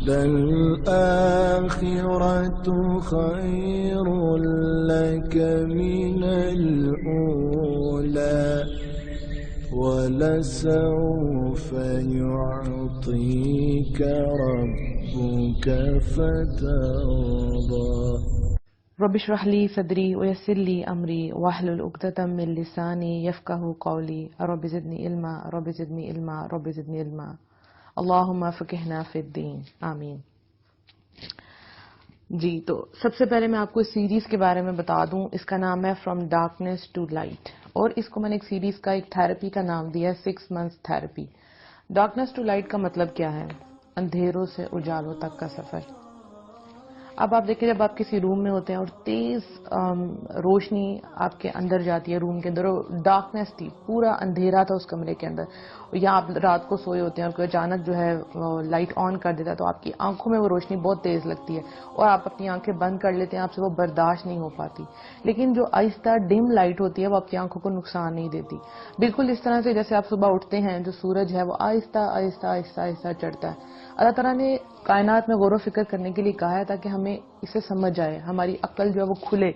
للآخرة خير لك من الأولى ولسوف يعطيك ربك فترضى. رب اشرح لي صدري ويسر لي امري واحلل عقدة من لساني يفقهوا قولي. رب زدني علما رب زدني علما رب زدنی علما. اللهم فقہنا فی الدین. آمین. جی تو سب سے پہلے میں آپ کو اس سیریز کے بارے میں بتا دوں. اس کا نام ہے فرام ڈارکنیس ٹو لائٹ، اور اس کو میں نے ایک سیریز کا ایک تھراپی کا نام دیا ہے 6 months therapy. Darkness to light کا مطلب کیا ہے؟ اندھیروں سے اجالوں تک کا سفر. اب آپ دیکھیں جب آپ کسی روم میں ہوتے ہیں اور تیز روشنی آپ کے اندر جاتی ہے، روم کے اندر ڈارکنیس تھی، پورا اندھیرا تھا اس کمرے کے اندر، یا آپ رات کو سوئے ہوتے ہیں اور کوئی اچانک جو ہے لائٹ آن کر دیتا ہے تو آپ کی آنکھوں میں وہ روشنی بہت تیز لگتی ہے اور آپ اپنی آنکھیں بند کر لیتے ہیں، آپ سے وہ برداشت نہیں ہو پاتی. لیکن جو آہستہ ڈم لائٹ ہوتی ہے وہ آپ کی آنکھوں کو نقصان نہیں دیتی. بالکل اس طرح سے جیسے آپ صبح اٹھتے ہیں، جو سورج ہے وہ آہستہ آہستہ آہستہ آہستہ چڑھتا ہے. اللہ تعالیٰ نے کائنات میں غور و فکر کرنے کے لیے کہا ہے تاکہ ہمیں اسے سمجھ آئے، ہماری عقل جو ہے وہ کھلے.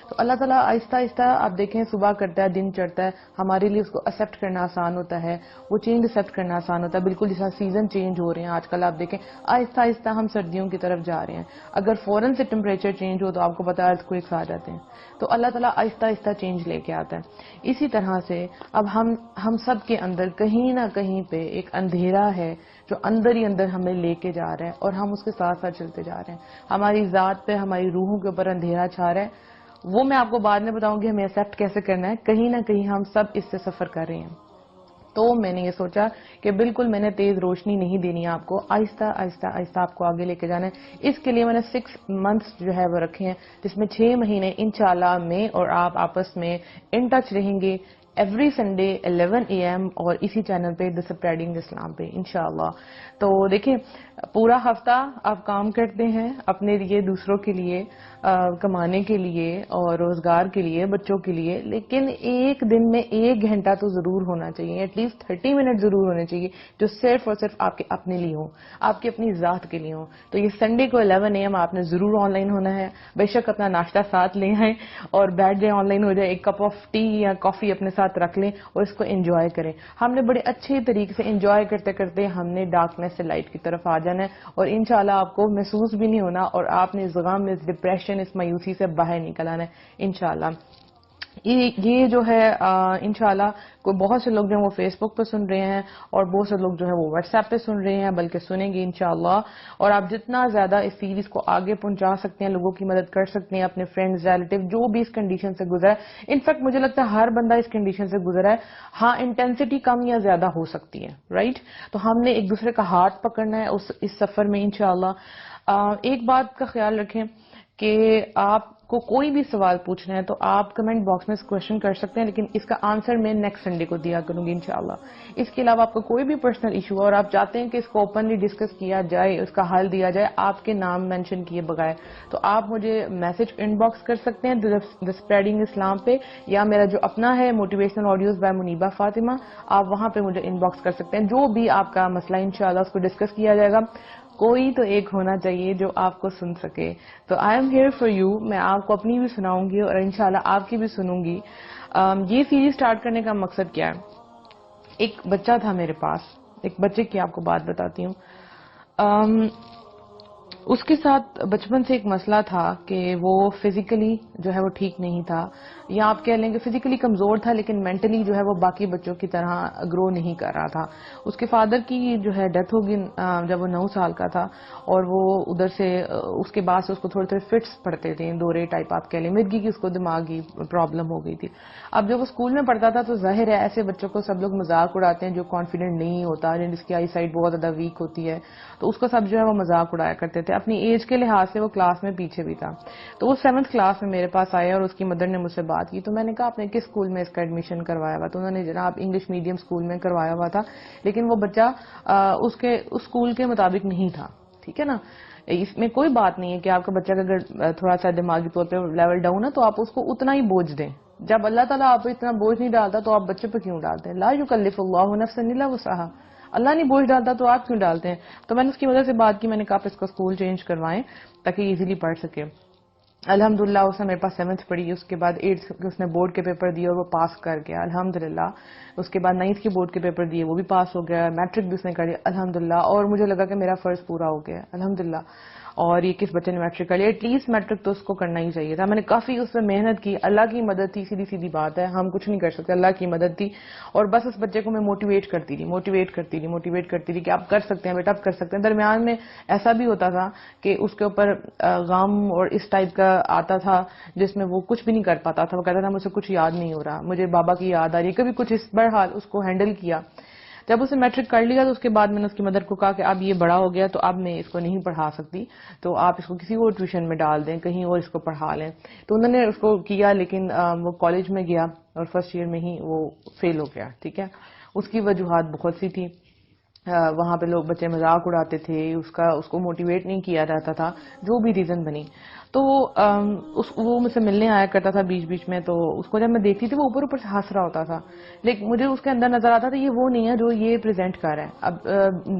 تو اللہ تعالیٰ آہستہ آہستہ آپ دیکھیں صبح کرتا ہے، دن چڑھتا ہے، ہمارے لیے اس کو ایکسیپٹ کرنا آسان ہوتا ہے، وہ چینج ایکسیپٹ کرنا آسان ہوتا ہے. بالکل جیسا سیزن چینج ہو رہے ہیں آج کل، آپ دیکھیں آہستہ آہستہ ہم سردیوں کی طرف جا رہے ہیں. اگر فوراً سے ٹیمپریچر چینج ہو تو آپ کو پتا ہے ارتھکویکس آ جاتے ہیں. تو اللہ تعالیٰ آہستہ آہستہ چینج لے کے آتا ہے. اسی طرح سے اب ہم سب کے اندر کہیں نہ کہیں پہ ایک اندھیرا ہے جو اندر ہی اندر ہمیں لے کے جا رہا ہے اور ہم اس کے ساتھ ساتھ چلتے جا رہے ہیں. ہماری ذات پہ، ہماری روحوں کے اوپر اندھیرا چھا رہا ہے. وہ میں آپ کو بعد میں بتاؤں گی ہمیں ایکسیپٹ کیسے کرنا ہے. کہیں نہ کہیں ہم سب اس سے سفر کر رہے ہیں. تو میں نے یہ سوچا کہ بالکل میں نے تیز روشنی نہیں دینی ہے آپ کو، آہستہ آہستہ آہستہ آپ کو آگے لے کے جانا ہے. اس کے لیے میں نے 6 months جو ہے وہ رکھے ہیں، جس میں 6 مہینے انشاءاللہ میں اور آپ آپس میں ان ٹچ رہیں گے ایوری سنڈے 11 AM اور اسی چینل پہ دی اسپریڈنگ اسلام پہ انشاءاللہ. تو دیکھیں پورا ہفتہ آپ کام کرتے ہیں اپنے لیے، دوسروں کے لیے، کمانے کے لیے اور روزگار کے لیے، بچوں کے لیے، لیکن ایک دن میں 1 گھنٹہ تو ضرور ہونا چاہیے، ایٹ لیسٹ 30 منٹ ضرور ہونے چاہیے جو صرف اور صرف آپ کے اپنے لیے ہوں، آپ کی اپنی ذات کے لیے ہوں. تو یہ سنڈے کو 11 AM آپ نے ضرور آن لائن ہونا ہے. بے شک اپنا ناشتہ ساتھ لے آئیں اور بیٹھ جائیں، آن لائن ہو جائے، ایک کپ آف ٹی یا کافی اپنے ساتھ رکھ لیں اور اس کو انجوائے کریں. ہم نے بڑے اچھے طریقے سے انجوائے کرتے کرتے ہم نے ڈارکنیس سے لائٹ کی طرف آ جانا ہے اور انشاءاللہ آپ کو محسوس بھی نہیں ہونا اور آپ نے اس غم، اس ڈپریشن، اس مایوسی سے باہر نکل آنا ہے انشاءاللہ. یہ جو ہے انشاءاللہ کوئی بہت سے لوگ جو ہیں وہ فیس بک پہ سن رہے ہیں اور بہت سے لوگ جو ہیں وہ واٹس ایپ پہ سن رہے ہیں، بلکہ سنیں گے انشاءاللہ. اور آپ جتنا زیادہ اس سیریز کو آگے پہنچا سکتے ہیں، لوگوں کی مدد کر سکتے ہیں، اپنے فرینڈز، ریلیٹیو جو بھی اس کنڈیشن سے گزرا ہے. انفیکٹ مجھے لگتا ہے ہر بندہ اس کنڈیشن سے گزرا ہے. ہاں انٹینسٹی کم یا زیادہ ہو سکتی ہے، رائٹ؟ تو ہم نے ایک دوسرے کا ہاتھ پکڑنا ہے اس سفر میں انشاءاللہ. ایک بات کا خیال رکھیں کہ آپ کو کوئی بھی سوال پوچھنا ہے تو آپ کمنٹ باکس میں کوشچن کر سکتے ہیں، لیکن اس کا آنسر میں نیکسٹ سنڈے کو دیا کروں گی انشاءاللہ. اس کے علاوہ آپ کو کوئی بھی پرسنل ایشو ہے اور آپ چاہتے ہیں کہ اس کو اوپنلی ڈسکس کیا جائے، اس کا حل دیا جائے آپ کے نام مینشن کیے بغیر، تو آپ مجھے میسج ان باکس کر سکتے ہیں دی اسپریڈنگ اسلام پہ، یا میرا جو اپنا ہے motivational audios by Muniba Fatima, آپ وہاں پہ مجھے ان باکس کر سکتے ہیں. جو بھی آپ کا مسئلہ انشاءاللہ اس کو ڈسکس کیا جائے گا. کوئی تو ایک ہونا چاہیے جو آپ کو سن سکے. تو I am here for you. میں آپ کو اپنی بھی سناؤں گی اور انشاءاللہ آپ کی بھی سنوں گی. یہ سیریز سٹارٹ کرنے کا مقصد کیا ہے؟ ایک بچہ تھا میرے پاس، ایک بچے کی آپ کو بات بتاتی ہوں. اس کے ساتھ بچپن سے ایک مسئلہ تھا کہ وہ فزیکلی جو ہے وہ ٹھیک نہیں تھا، یا آپ کہہ لیں کہ فزیکلی کمزور تھا لیکن مینٹلی جو ہے وہ باقی بچوں کی طرح گرو نہیں کر رہا تھا. اس کے فادر کی جو ہے ڈیتھ ہوگی جب وہ 9 سال کا تھا، اور وہ ادھر سے اس کے بعد سے اس کو تھوڑے تھوڑے فٹس پڑتے تھے، دورے ٹائپ آپ کہہ لیں، مرگی کی اس کو دماغی پرابلم ہو گئی تھی. اب جب وہ اسکول میں پڑھتا تھا تو ظاہر ہے ایسے بچوں کو سب لوگ مذاق اڑاتے ہیں جو کانفیڈنٹ نہیں ہوتا، جس کی آئی سائٹ بہت زیادہ ویک ہوتی ہے، تو اس کو سب جو ہے وہ مذاق اڑایا کرتے تھے. اپنی ایج کے لحاظ سے وہ کلاس میں پیچھے بھی تھا. تو وہ 7th کلاس میں میرے پاس آیا اور اس کی مدر نے مجھ سے بات کی. تو میں نے کہا آپ نے کس اسکول میں اس کا ایڈمیشن کروایا ہوا؟ تو انہوں نے جناب انگلش میڈیم اسکول میں کروایا ہوا تھا، لیکن وہ بچہ اس اسکول کے مطابق نہیں تھا. ٹھیک ہے نا، اس میں کوئی بات نہیں ہے کہ آپ کا بچہ اگر تھوڑا سا دماغی طور پہ لیول ڈاؤن ہے تو آپ اس کو اتنا ہی بوجھ دیں. جب اللہ تعالیٰ آپ پہ اتنا بوجھ نہیں ڈالتا تو آپ بچے پہ کیوں ڈالتے ہیں؟ لا یکلف اللہ نفسا الا وسعها. اللہ نہیں بوجھ ڈالتا تو آپ کیوں ڈالتے ہیں؟ تو میں نے اس کی وجہ سے بات کی، میں نے کہا آپ اس کو اسکول چینج کروائیں تاکہ ایزیلی پڑھ سکے. الحمدللہ اس نے میرے پاس 7th پڑھی، اس کے بعد 8th اس نے بورڈ کے پیپر دیے اور وہ پاس کر گیا الحمدللہ. اس کے بعد 9th کے بورڈ کے پیپر دیے، وہ بھی پاس ہو گیا. میٹرک بھی اس نے کر لیا الحمدللہ، اور مجھے لگا کہ میرا فرض پورا ہو گیا الحمدللہ. اور یہ کس بچے نے میٹرک کر لیا؟ ایٹ لیسٹ میٹرک تو اس کو کرنا ہی چاہیے تھا. میں نے کافی اس میں محنت کی، اللہ کی مدد تھی، سیدھی سیدھی بات ہے، ہم کچھ نہیں کر سکتے، اللہ کی مدد تھی. اور بس اس بچے کو میں موٹیویٹ کرتی رہی کہ آپ کر سکتے ہیں بیٹا، آپ کر سکتے ہیں. درمیان میں ایسا بھی ہوتا تھا کہ اس کے اوپر غم اور اس ٹائپ کا آتا تھا جس میں وہ کچھ بھی نہیں کر پاتا تھا. وہ کہتا تھا مجھے کچھ یاد نہیں ہو رہا، مجھے بابا کی یاد آ رہی ہے، کبھی کچھ. اس بہرحال اس کو ہینڈل کیا. جب اسے میٹرک کر لیا تو اس کے بعد میں نے اس کی مدر کو کہا کہ اب یہ بڑا ہو گیا تو اب میں اس کو نہیں پڑھا سکتی، تو آپ اس کو کسی اور ٹیوشن میں ڈال دیں، کہیں اور اس کو پڑھا لیں. تو انہوں نے اس کو کیا، لیکن وہ کالج میں گیا اور فرسٹ ایئر میں ہی وہ فیل ہو گیا. ٹھیک ہے، اس کی وجوہات بہت سی تھی. وہاں پہ لوگ بچے مذاق اڑاتے تھے، اس کو موٹیویٹ نہیں کیا جاتا تھا، جو بھی ریزن بنی. تو وہ مجھ سے ملنے آیا کرتا تھا بیچ بیچ میں، تو اس کو جب میں دیکھتی تھی وہ اوپر اوپر سے ہنس رہا ہوتا تھا، لیکن مجھے اس کے اندر نظر آتا تھا یہ وہ نہیں ہے جو یہ پریزنٹ کر رہا ہے. اب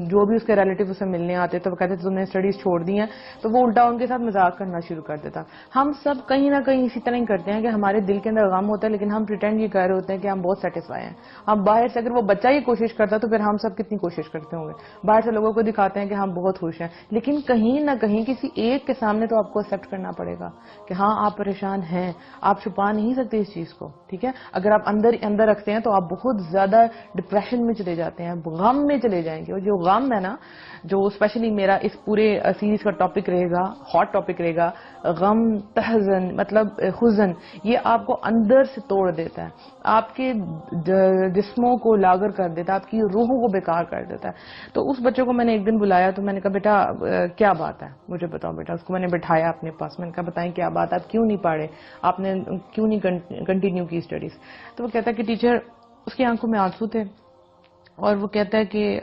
جو بھی اس کے ریلیٹیو اسے ملنے آتے تو وہ کہتے تھے تم نے اسٹڈیز چھوڑ دی ہیں، تو وہ الٹا ان کے ساتھ مذاق کرنا شروع کر دیتا. ہم سب کہیں نہ کہیں اسی طرح ہی کرتے ہیں کہ ہمارے دل کے اندر غم ہوتا ہے، لیکن ہم پریٹینڈ یہ کر رہے ہوتے ہیں کہ ہم بہت سیٹسفائی ہیں. ہم باہر سے، اگر وہ بچہ یہ کوشش کرتا تو پھر ہم سب کتنی کوشش کرتے ہوں گے. باہر سے لوگوں کو دکھاتے ہیں کہ ہم بہت خوش ہیں، لیکن کہیں نہ کہیں کسی ایک کے سامنے تو آپ کو ایکسپٹ کرنا پڑے گا کہ ہاں آپ پریشان ہیں، آپ چھپا نہیں سکتے اس چیز کو. ٹھیک ہے، اگر آپ اندر رکھتے ہیں تو آپ بہت زیادہ ڈپریشن میں چلے جاتے ہیں، غم میں چلے جائیں گے. اور جو غم ہے نا، جو اسپیشلی میرا اس پورے سیریز کا ٹاپک رہے گا، ہاٹ ٹاپک رہے گا، غم، تحزن مطلب حزن، یہ آپ کو اندر سے توڑ دیتا ہے، آپ کے جسموں کو لاغر کر دیتا ہے، آپ کی روحوں کو بیکار کر دیتا ہے. تو اس بچے کو میں نے ایک دن بلایا تو میں نے کہا بیٹا کیا بات ہے مجھے بتاؤ بیٹا. اس کو میں نے بٹھایا اپنے پاس، میں نے کہا بتائیں کیا بات، آپ کیوں نہیں پڑھے، آپ نے کیوں نہیں کنٹینیو کی اسٹڈیز. تو وہ کہتا ہے کہ ٹیچر، اس کی آنکھوں میں آنسو تھے، اور وہ کہتا ہے کہ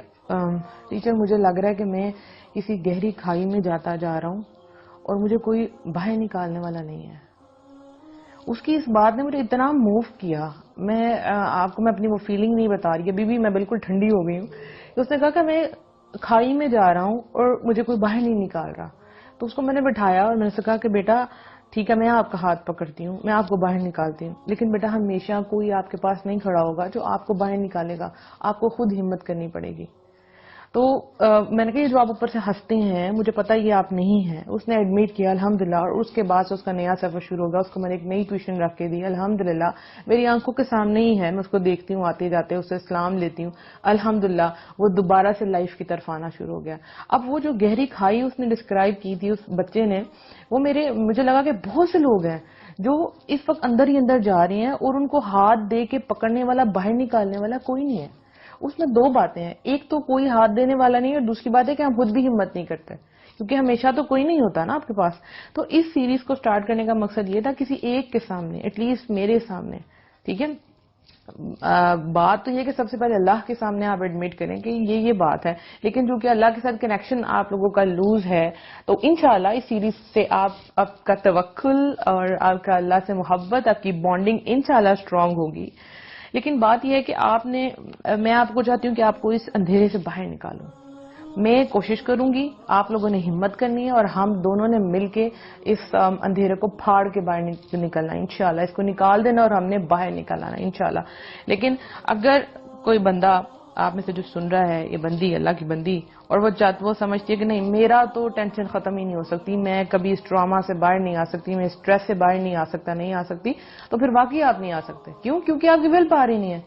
ٹیچر مجھے لگ رہا ہے کہ میں کسی گہری کھائی میں جاتا جا رہا ہوں اور مجھے کوئی باہر نکالنے والا نہیں ہے. اس کی اس بات نے مجھے اتنا موو کیا، میں آپ کو میں اپنی وہ فیلنگ نہیں بتا رہی، ابھی بھی میں بالکل ٹھنڈی ہو گئی ہوں. اس نے کہا کہ میں کھائی میں جا رہا ہوں اور مجھے کوئی باہر نہیں نکال رہا. تو اس کو میں نے بٹھایا اور میں نے کہا کہ بیٹا ٹھیک ہے، میں آپ کا ہاتھ پکڑتی ہوں، میں آپ کو باہر نکالتی ہوں، لیکن بیٹا ہمیشہ کوئی آپ کے پاس نہیں کھڑا ہوگا جو آپ کو باہر نکالے گا، آپ کو خود ہمت کرنی پڑے گی. تو میں نے کہا یہ جو آپ اوپر سے ہنستے ہیں مجھے پتا یہ آپ نہیں ہیں. اس نے ایڈمٹ کیا الحمدللہ، اور اس کے بعد سے اس کا نیا سفر شروع ہو گیا. اس کو میں نے ایک نئی ٹیوشن رکھ کے دی الحمدللہ، میری آنکھوں کے سامنے ہی ہے، میں اس کو دیکھتی ہوں آتے جاتے، اس سے سلام لیتی ہوں الحمدللہ. وہ دوبارہ سے لائف کی طرف آنا شروع ہو گیا. اب وہ جو گہری کھائی اس نے ڈسکرائب کی تھی اس بچے نے، وہ مجھے لگا کہ بہت سے لوگ ہیں جو اس وقت اندر ہی اندر جا رہے ہیں اور ان کو ہاتھ دے کے پکڑنے والا، باہر نکالنے والا کوئی نہیں ہے. اس میں دو باتیں ہیں، ایک تو کوئی ہاتھ دینے والا نہیں، اور دوسری بات ہے کہ ہم خود بھی ہمت نہیں کرتے کیونکہ ہمیشہ تو کوئی نہیں ہوتا نا آپ کے پاس. تو اس سیریز کو سٹارٹ کرنے کا مقصد یہ تھا کسی ایک کے سامنے، ایٹ لیسٹ میرے سامنے. ٹھیک ہے، بات تو یہ کہ سب سے پہلے اللہ کے سامنے آپ ایڈمٹ کریں کہ یہ بات ہے، لیکن جو کہ اللہ کے ساتھ کنیکشن آپ لوگوں کا لوز ہے، تو انشاءاللہ اس سیریز سے آپ کا توکل اور آپ کا اللہ سے محبت، آپ کی بانڈنگ انشاءاللہ اسٹرانگ ہوگی. لیکن بات یہ ہے کہ میں آپ کو چاہتی ہوں کہ آپ کو اس اندھیرے سے باہر نکالوں. میں کوشش کروں گی، آپ لوگوں نے ہمت کرنی ہے، اور ہم دونوں نے مل کے اس اندھیرے کو پھاڑ کے باہر نکلنا ہے انشاءاللہ. اس کو نکال دینا اور ہم نے باہر نکالنا ہے انشاءاللہ. لیکن اگر کوئی بندہ آپ میں سے جو سن رہا ہے، یہ بندی اللہ کی بندی، اور وہ سمجھتی ہے کہ نہیں میرا تو ٹینشن ختم ہی نہیں ہو سکتی، میں کبھی اس ٹراما سے باہر نہیں آ سکتی، میں اسٹریس سے باہر نہیں آ سکتی، تو پھر واقعی آپ نہیں آ سکتے. کیوں؟ کیونکہ آپ کی ول پاور ہی نہیں ہے.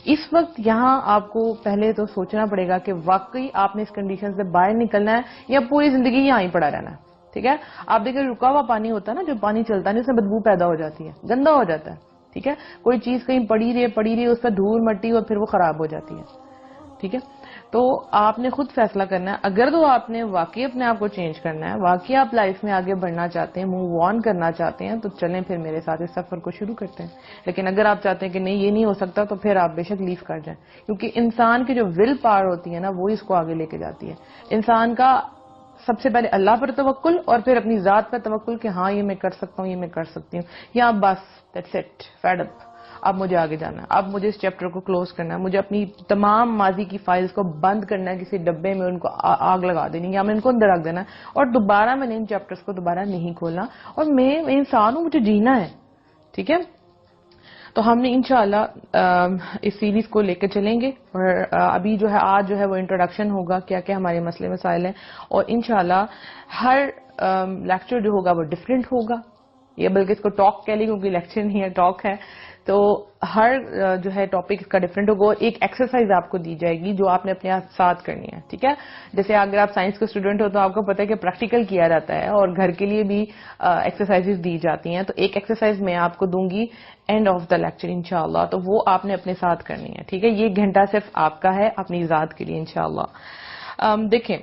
اس وقت یہاں آپ کو پہلے تو سوچنا پڑے گا کہ واقعی آپ نے اس کنڈیشن سے باہر نکلنا ہے یا پوری زندگی یہاں ہی پڑا رہنا ہے. ٹھیک ہے، آپ دیکھیں رکا ہوا پانی ہوتا ہے نا، جو پانی چلتا نہیں اس میں بدبو پیدا ہو جاتی ہے، گندا ہو جاتا ہے. ٹھیک ہے، کوئی چیز کہیں پڑی رہی اس پہ دھول مٹی اور پھر وہ خراب ہو جاتی ہے. ٹھیک ہے، تو آپ نے خود فیصلہ کرنا ہے. اگر تو آپ نے واقعی اپنے آپ کو چینج کرنا ہے، واقعی آپ لائف میں آگے بڑھنا چاہتے ہیں، موو آن کرنا چاہتے ہیں، تو چلیں پھر میرے ساتھ اس سفر کو شروع کرتے ہیں. لیکن اگر آپ چاہتے ہیں کہ نہیں یہ نہیں ہو سکتا، تو پھر آپ بے شک لیو کر جائیں، کیونکہ انسان کی جو ول پاور ہوتی ہے نا، وہ اس کو آگے لے کے جاتی ہے. انسان کا سب سے پہلے اللہ پر توکل اور پھر اپنی ذات پر توکل کہ ہاں یہ میں کر سکتا ہوں، یہ میں کر سکتی ہوں، یا بس دیٹس اٹ، فیڈ اپ. اب مجھے آگے جانا ہے, اب مجھے اس چیپٹر کو کلوز کرنا ہے, مجھے اپنی تمام ماضی کی فائلز کو بند کرنا ہے, کسی ڈبے میں ان کو آگ لگا دینی یا میں ان کو اندر رکھ دینا ہے, اور دوبارہ میں نے ان چیپٹرز کو دوبارہ نہیں کھولنا, اور میں انسان ہوں, مجھے جینا ہے. ٹھیک ہے, تو ہم نے انشاءاللہ اس سیریز کو لے کے چلیں گے, اور ابھی جو ہے آج جو ہے وہ انٹروڈکشن ہوگا, کیا کیا ہمارے مسئلے مسائل ہیں, اور انشاءاللہ ہر لیکچر جو ہوگا وہ ڈفرینٹ ہوگا, یہ بلکہ اس کو ٹاک کہہ لیں کیونکہ لیکچر نہیں ہے, ٹاک ہے. تو ہر جو ہے ٹاپک اس کا ڈفرینٹ ہوگا, اور ایک ایکسرسائز آپ کو دی جائے گی جو آپ نے اپنے ساتھ کرنی ہے. ٹھیک ہے, جیسے اگر آپ سائنس کے اسٹوڈنٹ ہو تو آپ کو پتہ ہے کہ پریکٹیکل کیا جاتا ہے اور گھر کے لیے بھی ایکسرسائز دی جاتی ہیں. تو ایک ایکسرسائز میں آپ کو دوں گی اینڈ آف دا لیکچر انشاءاللہ, تو وہ آپ نے اپنے ساتھ کرنی ہے. ٹھیک ہے, یہ گھنٹہ صرف آپ کا ہے اپنی ذات کے لیے انشاءاللہ. دیکھیں,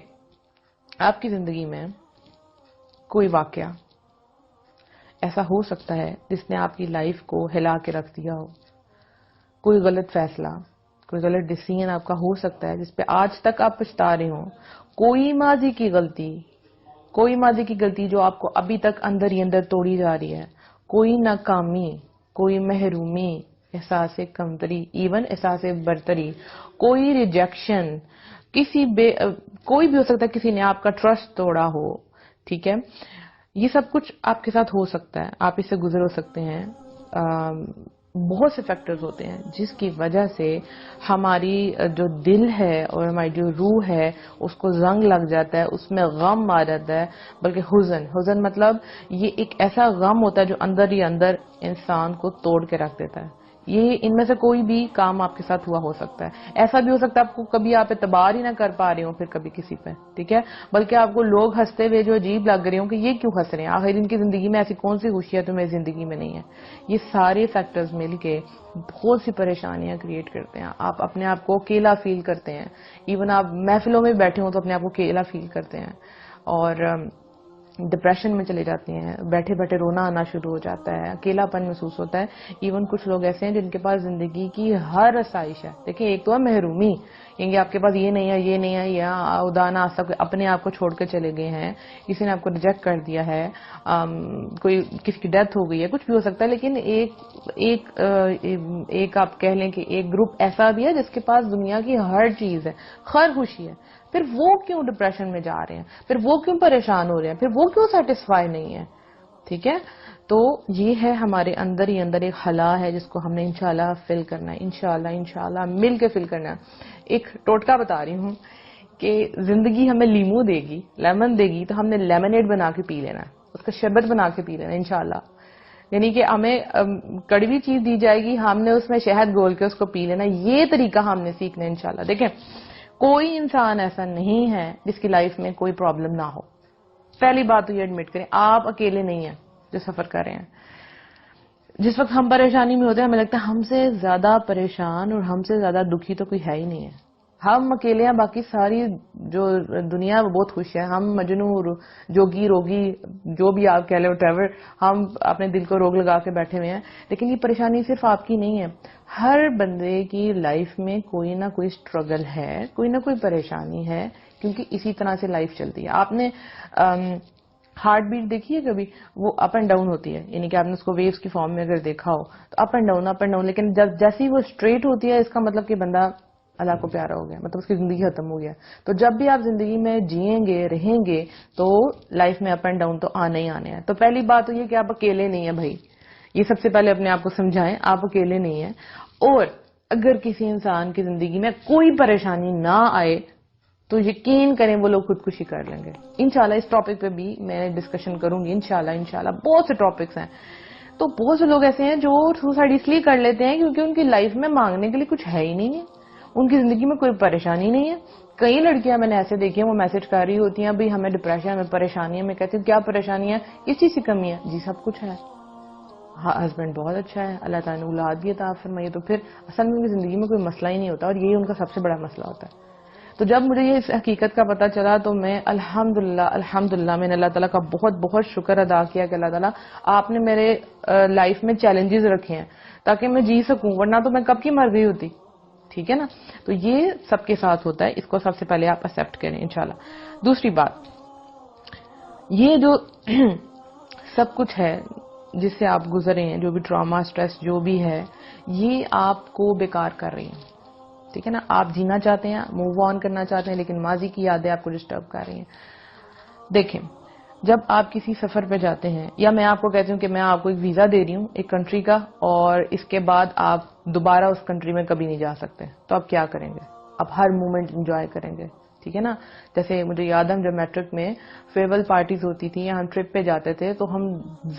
آپ کی زندگی میں کوئی واقعہ ایسا ہو سکتا ہے جس نے آپ کی لائف کو ہلا کے رکھ دیا ہو. کوئی غلط فیصلہ, کوئی غلط ڈیسیژن آپ کا ہو سکتا ہے جس پہ آج تک آپ پچھتا رہے ہوں. کوئی ماضی کی غلطی جو آپ کو ابھی تک اندر ہی اندر توڑی جا رہی ہے. کوئی ناکامی, کوئی محرومی, احساس کمتری, ایون احساس برتری, کوئی ریجیکشن, کوئی بھی ہو سکتا ہے, کسی نے آپ کا ٹرسٹ توڑا ہو. ٹھیک ہے, یہ سب کچھ آپ کے ساتھ ہو سکتا ہے, آپ اس سے گزر ہو سکتے ہیں. بہت سے فیکٹرز ہوتے ہیں جس کی وجہ سے ہماری جو دل ہے اور ہماری جو روح ہے اس کو زنگ لگ جاتا ہے, اس میں غم آ جاتا ہے, بلکہ حزن مطلب یہ ایک ایسا غم ہوتا ہے جو اندر ہی اندر انسان کو توڑ کے رکھ دیتا ہے. یہ ان میں سے کوئی بھی کام آپ کے ساتھ ہوا ہو سکتا ہے. ایسا بھی ہو سکتا ہے آپ کو کبھی آپ اعتبار ہی نہ کر پا رہے ہوں پھر کبھی کسی پہ. ٹھیک ہے, بلکہ آپ کو لوگ ہنستے ہوئے جو عجیب لگ رہے ہوں کہ یہ کیوں ہنس رہے ہیں, آخر ان کی زندگی میں ایسی کون سی خوشی ہے تو میری زندگی میں نہیں ہے. یہ سارے فیکٹرز مل کے بہت سی پریشانیاں کریٹ کرتے ہیں. آپ اپنے آپ کو اکیلا فیل کرتے ہیں, ایون آپ محفلوں میں بیٹھے ہوں تو اپنے آپ کو اکیلا فیل کرتے ہیں, اور ڈپریشن میں چلے جاتے ہیں, بیٹھے بیٹھے رونا آنا شروع ہو جاتا ہے, اکیلا پن محسوس ہوتا ہے. ایون کچھ لوگ ایسے ہیں جن کے پاس زندگی کی ہر آسائش ہے. دیکھیں, ایک تو ہے محرومی, یعنی آپ کے پاس یہ نہیں ہے, یا خدا نہ خواستہ اپنے آپ کو چھوڑ کے چلے گئے ہیں, کسی نے آپ کو ریجیکٹ کر دیا ہے, کوئی کسی کی ڈیتھ ہو گئی ہے, کچھ بھی ہو سکتا ہے. لیکن ایک آپ کہہ لیں کہ ایک گروپ ایسا بھی ہے جس کے پاس دنیا کی ہر چیز ہے, ہر خوشی ہے. پھر وہ کیوں ڈپریشن میں جا رہے ہیں, پھر وہ کیوں پریشان ہو رہے ہیں, پھر وہ کیوں سیٹسفائی نہیں ہے. ٹھیک ہے, تو یہ ہے ہمارے اندر ہی اندر ایک خلا ہے جس کو ہم نے انشاءاللہ فل کرنا ہے, انشاءاللہ مل کے فل کرنا ہے. ایک ٹوٹکا بتا رہی ہوں کہ زندگی ہمیں لیمن دے گی تو ہم نے لیمنیڈ بنا کے پی لینا ہے, اس کا شربت بنا کے پی لینا ہے انشاءاللہ. یعنی کہ ہمیں کڑوی چیز دی جائے گی, ہم نے اس میں شہد گھول کے اس کو پی لینا. یہ طریقہ ہم نے سیکھنا ہے انشاءاللہ. دیکھیں, کوئی انسان ایسا نہیں ہے جس کی لائف میں کوئی پرابلم نہ ہو. پہلی بات تو یہ ایڈمٹ کریں, آپ اکیلے نہیں ہیں جو سفر کر رہے ہیں. جس وقت ہم پریشانی میں ہوتے ہیں ہمیں لگتا ہے ہم سے زیادہ پریشان اور ہم سے زیادہ دکھی تو کوئی ہے ہی نہیں ہے. ہم اکیلے ہیں, باقی ساری جو دنیا وہ بہت خوش ہے. ہم مجنو, جوگی, روگی, جو بھی آپ کہہ لیں وٹیور, ہم اپنے دل کو روگ لگا کے بیٹھے ہوئے ہیں. لیکن یہ پریشانی صرف آپ کی نہیں ہے, ہر بندے کی لائف میں کوئی نہ کوئی سٹرگل ہے, کوئی نہ کوئی پریشانی ہے, کیونکہ اسی طرح سے لائف چلتی ہے. آپ نے ہارٹ بیٹ دیکھی ہے کبھی, وہ اپ اینڈ ڈاؤن ہوتی ہے, یعنی کہ آپ نے اس کو ویوز کی فارم میں اگر دیکھا ہو تو اپ اینڈ ڈاؤن, لیکن جب جیسی وہ اسٹریٹ ہوتی ہے اس کا مطلب کہ بندہ اللہ کو پیارا ہو گیا, مطلب اس کی زندگی ختم ہو گیا. تو جب بھی آپ زندگی میں جئیں گے, رہیں گے, تو لائف میں اپ اینڈ ڈاؤن تو آنے ہی آنے ہیں. تو پہلی بات تو یہ کہ آپ اکیلے نہیں ہیں بھائی, یہ سب سے پہلے اپنے آپ کو سمجھائیں, آپ اکیلے نہیں ہیں. اور اگر کسی انسان کی زندگی میں کوئی پریشانی نہ آئے تو یقین کریں وہ لوگ خودکشی کر لیں گے انشاءاللہ. اس ٹاپک پہ بھی میں ڈسکشن کروں گی انشاءاللہ. بہت سے ٹاپکس ہیں. تو بہت سے لوگ ایسے ہیں جو سوسائڈ اس لیے کر لیتے ہیں کیونکہ ان کی لائف میں مانگنے کے لیے کچھ ہے ہی نہیں ہے, ان کی زندگی میں کوئی پریشانی نہیں ہے. کئی لڑکیاں میں نے ایسے دیکھی ہیں, وہ میسج کر رہی ہوتی ہیں بھائی ہمیں ڈپریشن, ہمیں پریشانی ہے. میں کہتی ہوں کیا پریشانی ہے, کس چیز کی کمی ہے؟ جی سب کچھ ہے. ہسبینڈ بہت اچھا ہے, اللہ تعالیٰ نے اولاد بھی عطا فرمائی, تو پھر اصل میں ان کی زندگی میں کوئی مسئلہ ہی نہیں ہوتا, اور یہی ان کا سب سے بڑا مسئلہ ہوتا ہے. تو جب مجھے یہ اس حقیقت کا پتہ چلا تو میں الحمدللہ میں نے اللہ تعالیٰ کا بہت بہت شکر ادا کیا کہ اللہ تعالیٰ آپ نے میرے لائف میں چیلنجز رکھے ہیں تاکہ میں جی سکوں, ورنہ تو میں کب کی مر گئی ہوتی. ٹھیک ہے نا, تو یہ سب کے ساتھ ہوتا ہے, اس کو سب سے پہلے آپ ایکسپٹ کریں انشاءاللہ. دوسری بات, یہ جو سب کچھ ہے جس سے آپ گزرے ہیں, جو بھی ٹراما, سٹریس جو بھی ہے, یہ آپ کو بیکار کر رہی ہیں. ٹھیک ہے نا, آپ جینا چاہتے ہیں, موو آن کرنا چاہتے ہیں, لیکن ماضی کی یادیں آپ کو ڈسٹرب کر رہی ہیں. دیکھیں, جب آپ کسی سفر پہ جاتے ہیں, یا میں آپ کو کہتی ہوں کہ میں آپ کو ایک ویزا دے رہی ہوں ایک کنٹری کا, اور اس کے بعد آپ دوبارہ اس کنٹری میں کبھی نہیں جا سکتے, تو آپ کیا کریں گے؟ آپ ہر مومنٹ انجوائے کریں گے. ٹھیک ہے نا, جیسے مجھے یاد ہے جب میٹرک میں فیئرویل پارٹیز ہوتی تھی یا ہم ٹرپ پہ جاتے تھے, تو ہم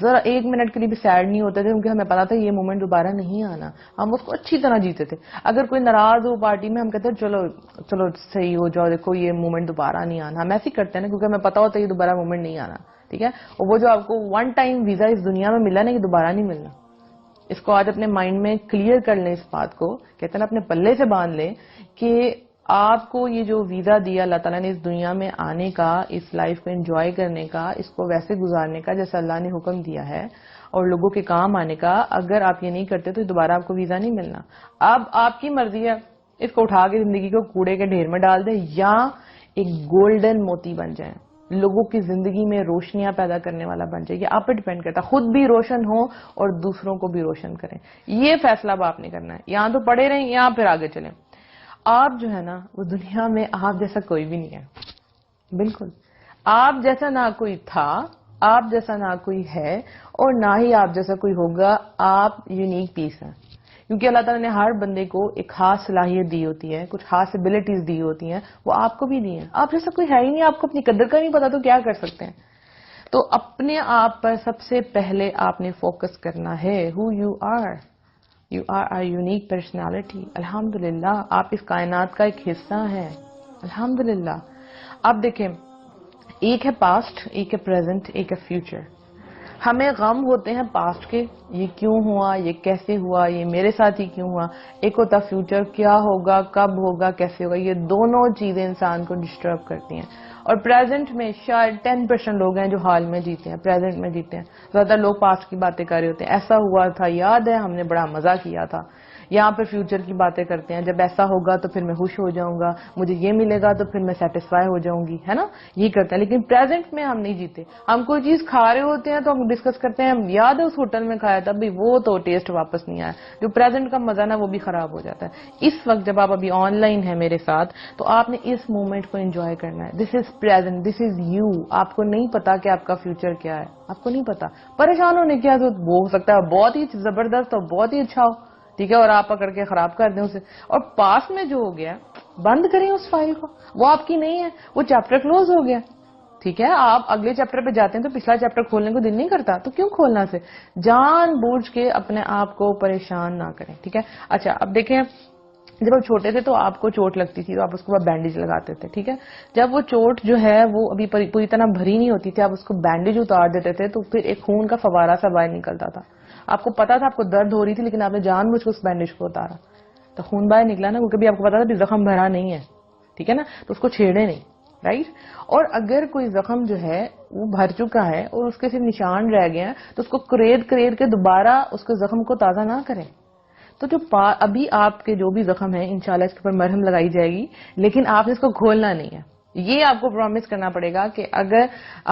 ذرا ایک منٹ کے لیے بھی سیڈ نہیں ہوتے تھے, کیونکہ ہمیں پتا تھا یہ مومنٹ دوبارہ نہیں آنا. ہم اس کو اچھی طرح جیتے تھے. اگر کوئی ناراض ہو پارٹی میں, ہم کہتے ہیں چلو چلو صحیح ہو جاؤ, دیکھو یہ مومنٹ دوبارہ نہیں آنا. ہم ایسے ہی کرتے ہیں نا, کیونکہ ہمیں پتا ہوتا ہے یہ دوبارہ مومنٹ نہیں آنا. ٹھیک ہے, اور وہ جو آپ کو ون ٹائم ویزا اس دنیا میں ملا نا, یہ دوبارہ نہیں ملنا. اس کو آج اپنے مائنڈ میں کلیئر کر لیں, اس بات کو کہتے ہیں اپنے پلے سے باندھ لیں کہ آپ کو یہ جو ویزا دیا اللہ تعالیٰ نے اس دنیا میں آنے کا, اس لائف کو انجوائے کرنے کا, اس کو ویسے گزارنے کا جیسا اللہ نے حکم دیا ہے, اور لوگوں کے کام آنے کا, اگر آپ یہ نہیں کرتے تو دوبارہ آپ کو ویزا نہیں ملنا. اب آپ کی مرضی ہے, اس کو اٹھا کے زندگی کو کوڑے کے ڈھیر میں ڈال دیں, یا ایک گولڈن موتی بن جائیں, لوگوں کی زندگی میں روشنیاں پیدا کرنے والا بن جائے. یہ آپ پہ ڈیپینڈ کرتا ہے, خود بھی روشن ہو اور دوسروں کو بھی روشن کریں. یہ فیصلہ اب آپ نے کرنا ہے. یہاں تو پڑے رہیں, یہاں پھر آگے چلیں. آپ جو ہے نا, وہ دنیا میں آپ جیسا کوئی بھی نہیں ہے. بالکل آپ جیسا نہ کوئی تھا, آپ جیسا نہ کوئی ہے, اور نہ ہی آپ جیسا کوئی ہوگا. آپ یونیک پیس ہیں, کیونکہ اللہ تعالیٰ نے ہر بندے کو ایک خاص صلاحیت دی ہوتی ہے, کچھ خاص ایبلٹیز دی ہوتی ہیں, وہ آپ کو بھی دی ہیں. آپ جیسا کوئی ہے ہی نہیں, آپ کو اپنی قدر کا نہیں پتا, تو کیا کر سکتے ہیں؟ تو اپنے آپ پر سب سے پہلے آپ نے فوکس کرنا ہے. Who you are, you are a unique personality. الحمدللہ آپ اس کائنات کا ایک حصہ ہیں. الحمدللہ. اب دیکھیں, ایک ہے پاسٹ, ایک ہے پریزنٹ, ایک ہے فیوچر. ہمیں غم ہوتے ہیں پاسٹ کے, یہ کیوں ہوا, یہ کیسے ہوا, یہ میرے ساتھ ہی کیوں ہوا. ایک ہوتا فیوچر, کیا ہوگا, کب ہوگا, کیسے ہوگا. یہ دونوں چیزیں انسان کو ڈسٹرب کرتی ہیں. اور پریزنٹ میں شاید 10% لوگ ہیں جو حال میں جیتے ہیں, پریزنٹ میں جیتے ہیں. زیادہ لوگ پاسٹ کی باتیں کر رہے ہوتے ہیں, ایسا ہوا تھا, یاد ہے ہم نے بڑا مزہ کیا تھا. یہاں پر فیوچر کی باتیں کرتے ہیں, جب ایسا ہوگا تو پھر میں خوش ہو جاؤں گا, مجھے یہ ملے گا تو پھر میں سیٹسفائی ہو جاؤں گی, ہے نا, یہ کرتے ہیں. لیکن پریزنٹ میں ہم نہیں جیتے. ہم کوئی چیز کھا رہے ہوتے ہیں تو ہم ڈسکس کرتے ہیں, ہم یاد ہے اس ہوٹل میں کھایا تھا, بھائی وہ تو ٹیسٹ واپس نہیں آیا. جو پریزنٹ کا مزہ نا وہ بھی خراب ہو جاتا ہے. اس وقت جب آپ ابھی آن لائن ہیں میرے ساتھ, تو آپ نے اس مومنٹ کو انجوائے کرنا ہے. This is present, this is you. آپ کو نہیں پتا کہ آپ کا فیوچر کیا ہے, آپ کو نہیں پتا. پریشان ہونے کی ضرورت, وہ ہو سکتا ہے بہت ہی زبردست اور بہت ہی اچھا ہو, ٹھیک ہے, اور آپ پکڑ کے خراب کر دیں اسے. اور پاس میں جو ہو گیا بند کریں اس فائل کو, وہ آپ کی نہیں ہے, وہ چیپٹر کلوز ہو گیا. ٹھیک ہے, آپ اگلے چیپٹر پہ جاتے ہیں تو پچھلا چیپٹر کھولنے کو دل نہیں کرتا, تو کیوں کھولنا سے. جان بوجھ کے اپنے آپ کو پریشان نہ کریں. ٹھیک ہے. اچھا اب دیکھیں, جب آپ چھوٹے تھے تو آپ کو چوٹ لگتی تھی تو آپ اس کو بینڈیج لگاتے تھے. ٹھیک ہے, جب وہ چوٹ جو ہے وہ ابھی پوری طرح بھری نہیں ہوتی تھی, آپ اس کو بینڈیج اتار دیتے تھے, تو پھر ایک خون کا فوارہ سا باہر نکلتا تھا. آپ کو پتا تھا آپ کو درد ہو رہی تھی, لیکن آپ نے جان بوجھ کے اس بینڈیج کو اتارا, تو خون باہر نکلا نا, کیونکہ بھی آپ کو پتا تھا کہ زخم بھرا نہیں ہے. ٹھیک ہے نا, تو اس کو چھیڑے نہیں. رائٹ. اور اگر کوئی زخم جو ہے وہ بھر چکا ہے اور اس کے صرف نشان رہ گئے ہیں, تو اس کو کریٹ کے دوبارہ اس کے زخم کو تازہ نہ کریں. تو جو ابھی آپ کے جو بھی زخم ہیں, انشاءاللہ اس کے اوپر مرہم لگائی جائے گی, لیکن آپ نے اس کو کھولنا نہیں ہے. یہ آپ کو پرومس کرنا پڑے گا کہ اگر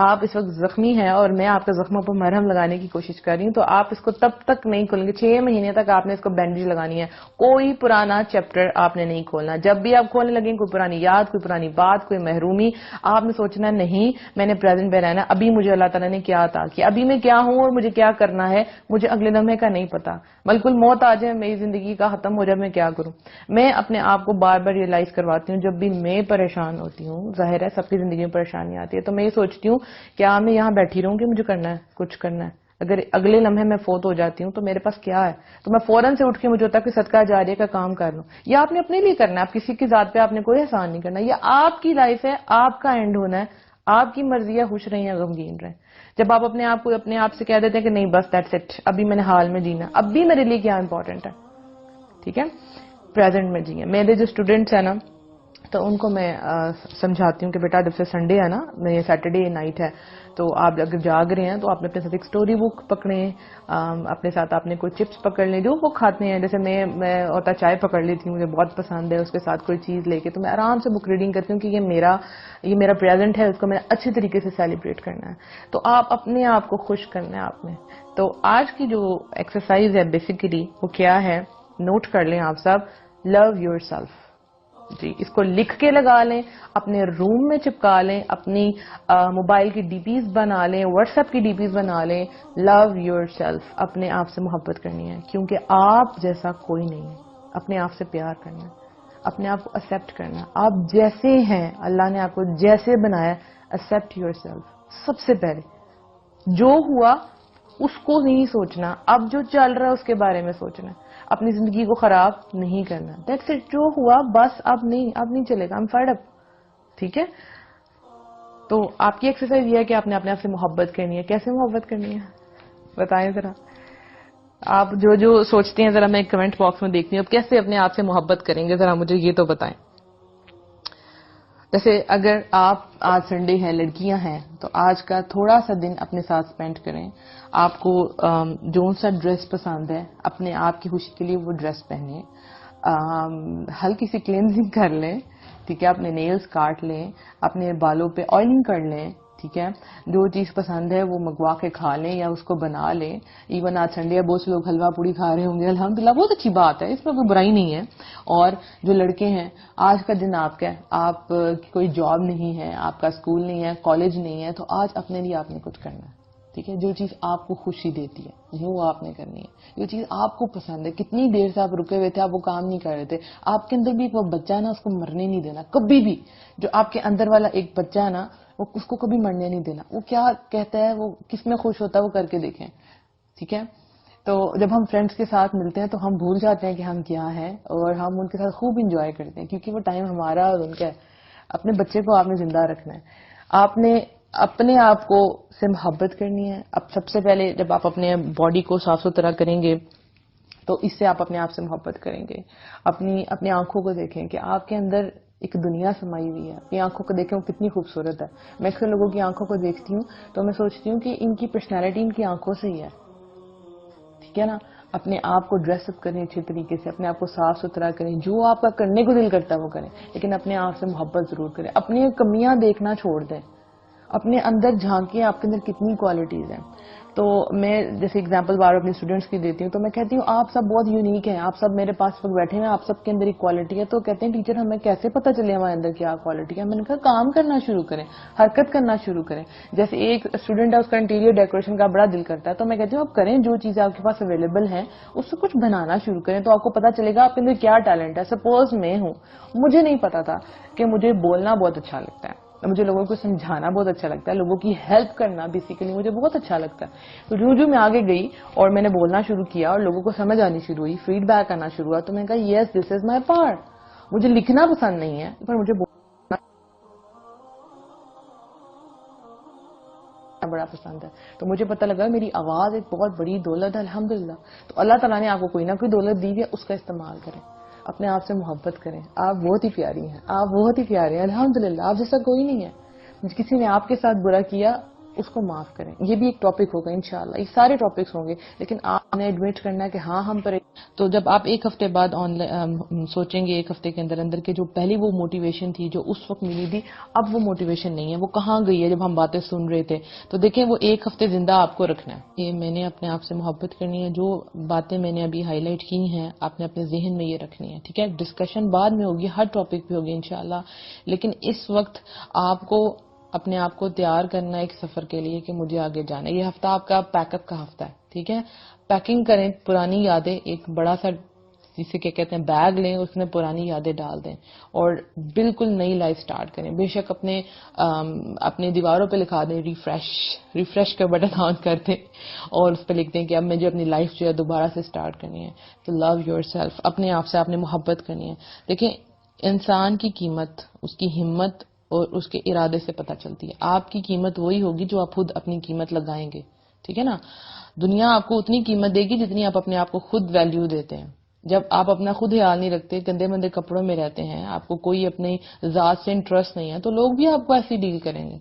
آپ اس وقت زخمی ہیں اور میں آپ کے زخموں پر مرہم لگانے کی کوشش کر رہی ہوں, تو آپ اس کو تب تک نہیں کھولیں گے, 6 مہینے تک آپ نے اس کو بینڈیج لگانی ہے. کوئی پرانا چیپٹر آپ نے نہیں کھولنا. جب بھی آپ کھولنے لگیں, کوئی پرانی یاد, کوئی پرانی بات, کوئی محرومی, آپ نے سوچنا نہیں میں نے پریزنٹ میں رہنا. ابھی مجھے اللہ تعالیٰ نے کیا عطا کیا, ابھی میں کیا ہوں اور مجھے کیا کرنا ہے, مجھے اگلے لمحے کا نہیں پتا. ملک الموت آ جائے, میری زندگی کا ختم ہو جائے, میں کیا کروں. میں اپنے آپ کو بار بار ریئلائز کرواتی ہوں, جب بھی میں پریشان ہوتی ہوں, ظاہر ہے سب کی زندگی میں پریشانی آتی ہے, تو میں یہ سوچتی ہوں کیا میں یہاں بیٹھی رہوں کہ مجھے کرنا ہے, کچھ کرنا ہے. اگر اگلے لمحے میں فوت ہو جاتی ہوں تو میرے پاس کیا ہے, تو میں فوراً سے اٹھ کے مجھے ہوتا ہے کہ صدقہ جاریہ کا کام کر لوں. یہ آپ نے اپنے لیے کرنا ہے, آپ کسی کی ذات پہ آپ نے کوئی احسان نہیں کرنا. یہ آپ کی لائف ہے, آپ کا اینڈ ہونا ہے, آپ کی مرضی ہے, خوش رہیں یا غمگین رہیں. جب آپ اپنے آپ سے کہہ دیتے ہیں کہ نہیں بس دیٹس اٹ, ابھی میں نے حال میں جینا, ابھی میرے لیے کیا امپورٹنٹ ہے. ٹھیک ہے, پریزنٹ میں جیئیں. میرے جو اسٹوڈینٹس ہیں نا, تو ان کو میں سمجھاتی ہوں کہ بیٹا جب سے سنڈے ہے نا, میں سیٹرڈے نائٹ ہے, تو آپ اگر جاگ رہے ہیں تو آپ نے اپنے ساتھ ایک سٹوری بک پکڑیں, اپنے ساتھ آپ نے کوئی چپس پکڑ لیں جو وہ کھاتے ہیں. جیسے میں ہوتا چائے پکڑ لیتی ہوں, مجھے بہت پسند ہے, اس کے ساتھ کوئی چیز لے کے, تو میں آرام سے بک ریڈنگ کرتی ہوں کہ یہ میرا پریزنٹ ہے, اس کو میں اچھی طریقے سے سیلیبریٹ کرنا ہے. تو آپ اپنے آپ کو خوش کرنا ہے آپ نے. تو آج کی جو ایکسرسائز ہے بیسیکلی وہ کیا ہے نوٹ کر لیں آپ سب, لو یور سیلف. جی, اس کو لکھ کے لگا لیں, اپنے روم میں چپکا لیں, اپنی موبائل کی ڈی پیز بنا لیں, واٹس ایپ کی ڈی پیز بنا لیں. لو یور سیلف, اپنے آپ سے محبت کرنی ہے, کیونکہ آپ جیسا کوئی نہیں ہے. اپنے آپ سے پیار کرنا ہے, اپنے آپ کو ایکسپٹ کرنا ہے. آپ جیسے ہیں, اللہ نے آپ کو جیسے بنایا, ایکسپٹ یور سیلف. سب سے پہلے جو ہوا اس کو نہیں سوچنا, اب جو چل رہا ہے اس کے بارے میں سوچنا ہے. اپنی زندگی کو خراب نہیں کرنا. دیٹس اٹ, جو ہوا بس, اب نہیں چلے گا. I'm fed up. ٹھیک ہے, تو آپ کی ایکسرسائز یہ ہے کہ آپ نے اپنے آپ سے محبت کرنی ہے. کیسے محبت کرنی ہے بتائیں ذرا. آپ جو سوچتے ہیں ذرا میں کمنٹ باکس میں دیکھتی ہوں, اب کیسے اپنے آپ سے محبت کریں گے ذرا مجھے یہ تو بتائیں. جیسے اگر آپ آج سنڈے ہے, لڑکیاں ہیں, تو آج کا تھوڑا سا دن اپنے ساتھ اسپینڈ کریں. آپ کو جو سا ڈریس پسند ہے, اپنے آپ کی خوشی کے لیے وہ ڈریس پہنیں. ہلکی سی کلینزنگ کر لیں, ٹھیک ہے, اپنے نیلز کاٹ لیں, اپنے بالوں پہ آئلنگ کر لیں, ٹھیک ہے. جو چیز پسند ہے وہ منگوا کے کھا لیں یا اس کو بنا لیں. ایون آج سنڈے ہے, بہت سے لوگ حلوہ پوڑی کھا رہے ہوں گے, الحمدللہ, بہت اچھی بات ہے, اس میں کوئی برائی نہیں ہے. اور جو لڑکے ہیں, آج کا دن آپ کا ہے, آپ کی کوئی جاب نہیں ہے, آپ کا اسکول نہیں ہے, کالج نہیں ہے, تو آج اپنے لیے آپ نے کچھ کرنا ہے. ٹھیک ہے, جو چیز آپ کو خوشی دیتی ہے وہ آپ نے کرنی ہے. جو چیز آپ کو پسند ہے, کتنی دیر سے آپ رکے ہوئے تھے, آپ وہ کام نہیں کر رہے تھے, آپ کے اندر بھی ایک وہ بچہ ہے نا, اس کو مرنے نہیں دینا کبھی بھی. جو آپ کے اندر والا ایک بچہ ہے نا, اس کو کبھی مرنے نہیں دینا. وہ کیا کہتا ہے, وہ کس میں خوش ہوتا ہے, وہ کر کے دیکھیں. ٹھیک ہے, تو جب ہم فرینڈس کے ساتھ ملتے ہیں تو ہم بھول جاتے ہیں کہ ہم کیا ہیں, اور ہم ان کے ساتھ خوب انجوائے کرتے ہیں, کیونکہ وہ ٹائم ہمارا اور ان کا ہے. اپنے بچے کو آپ نے زندہ رکھنا ہے. آپ نے اپنے آپ کو سے محبت کرنی ہے. اب سب سے پہلے جب آپ اپنے باڈی کو صاف ستھرا کریں گے تو اس سے آپ اپنے آپ سے محبت کریں گے. اپنی آنکھوں کو دیکھیں کہ آپ کے اندر ایک دنیا سمائی ہوئی ہے. اپنی آنکھوں کو دیکھیں وہ کتنی خوبصورت ہے. میں اکثر لوگوں کی آنکھوں کو دیکھتی ہوں تو میں سوچتی ہوں کہ ان کی پرسنالٹی ان کی آنکھوں سے ہی ہے. ٹھیک ہے نا, اپنے آپ کو ڈریس اپ کریں اچھے طریقے سے, اپنے آپ کو صاف ستھرا کریں, جو آپ کا کرنے کو دل کرتا ہے وہ کریں, لیکن اپنے آپ سے محبت ضرور کریں. اپنی کمیاں دیکھنا چھوڑ دیں, اپنے اندر جھانکیں آپ کے اندر کتنی کوالٹیز ہیں. تو میں جیسے اگزامپل بار اپنے اسٹوڈنٹس کی دیتی ہوں, تو میں کہتی ہوں آپ سب بہت یونیک ہیں, آپ سب میرے پاس بیٹھے ہیں, آپ سب کے اندر ایک کوالٹی ہے. تو کہتے ہیں ٹیچر ہمیں کیسے پتہ چلے ہمارے اندر کیا کوالٹی ہے. میں نے کہا کام کرنا شروع کریں, حرکت کرنا شروع کریں. جیسے ایک اسٹوڈنٹ ہے, اس کا انٹیریئر ڈیکوریشن کا بڑا دل کرتا ہے, تو میں کہتی ہوں آپ کریں, جو چیزیں آپ کے پاس اویلیبل ہیں اس سے کچھ بنانا شروع کریں, تو آپ کو پتا چلے گا آپ کے اندر کیا ٹیلنٹ ہے. سپوز میں ہوں, مجھے نہیں پتا تھا کہ مجھے بولنا بہت اچھا لگتا ہے, مجھے لوگوں کو سمجھانا بہت اچھا لگتا ہے, لوگوں کی ہیلپ کرنا بیسیکلی مجھے بہت اچھا لگتا ہے. تو جو میں آگے گئی اور میں نے بولنا شروع کیا اور لوگوں کو سمجھ آنی شروع ہوئی, فیڈ بیک آنا شروع ہوا, تو میں نے کہا یس دس از مائی پارٹ. مجھے لکھنا پسند نہیں ہے پر مجھے بولنا بڑا پسند ہے. تو مجھے پتہ لگا میری آواز ایک بہت بڑی دولت ہے, الحمدللہ. تو اللہ تعالیٰ نے آپ کو کوئی نہ کوئی دولت دی ہے, اس کا استعمال کریں. اپنے آپ سے محبت کریں, آپ بہت ہی پیاری ہیں, آپ بہت ہی پیارے ہیں, الحمدللہ. آپ جیسا کوئی نہیں ہے. کسی نے آپ کے ساتھ برا کیا اس کو معاف کریں. یہ بھی ایک ٹاپک ہوگا انشاءاللہ, یہ سارے ٹاپکس ہوں گے, لیکن آپ نے ایڈمٹ کرنا ہے کہ ہاں ہم پر. تو جب آپ ایک ہفتے بعد سوچیں گے, ایک ہفتے کے اندر اندر کہ جو پہلی وہ موٹیویشن تھی جو اس وقت ملی تھی, اب وہ موٹیویشن نہیں ہے, وہ کہاں گئی ہے جب ہم باتیں سن رہے تھے. تو دیکھیں وہ ایک ہفتے زندہ آپ کو رکھنا ہے. یہ میں نے اپنے آپ سے محبت کرنی ہے. جو باتیں میں نے ابھی ہائی لائٹ کی ہیں آپ نے اپنے ذہن میں یہ رکھنی ہے. ٹھیک ہے, ڈسکشن بعد میں ہوگی, ہر ٹاپک پہ ہوگی انشاءاللہ, لیکن اس وقت آپ کو اپنے آپ کو تیار کرنا ہے ایک سفر کے لیے کہ مجھے آگے جانا ہے. یہ ہفتہ آپ کا پیک اپ کا ہفتہ ہے. ٹھیک ہے, پیکنگ کریں, پرانی یادیں, ایک بڑا سا جسے کیا کہتے ہیں بیگ لیں, اس میں پرانی یادیں ڈال دیں اور بالکل نئی لائف سٹارٹ کریں. بے شک اپنے دیواروں پہ لکھا دیں ریفریش کا بٹن آن کر دیں اور اس پہ لکھ دیں کہ اب مجھے اپنی لائف جو ہے دوبارہ سے سٹارٹ کرنی ہے. تو لو یور سیلف, اپنے آپ سے آپ نے محبت کرنی ہے. دیکھیں انسان کی قیمت اس کی ہمت اور اس کے ارادے سے پتہ چلتی ہے. آپ کی قیمت وہی ہوگی جو آپ خود اپنی قیمت لگائیں گے. ٹھیک ہے نا, دنیا آپ کو اتنی قیمت دے گی جتنی آپ اپنے آپ کو خود ویلیو دیتے ہیں. جب آپ اپنا خود خیال نہیں رکھتے, گندے مندے کپڑوں میں رہتے ہیں, آپ کو کوئی اپنی ذات سے انٹرسٹ نہیں ہے, تو لوگ بھی آپ کو ایسی ڈیل کریں گے.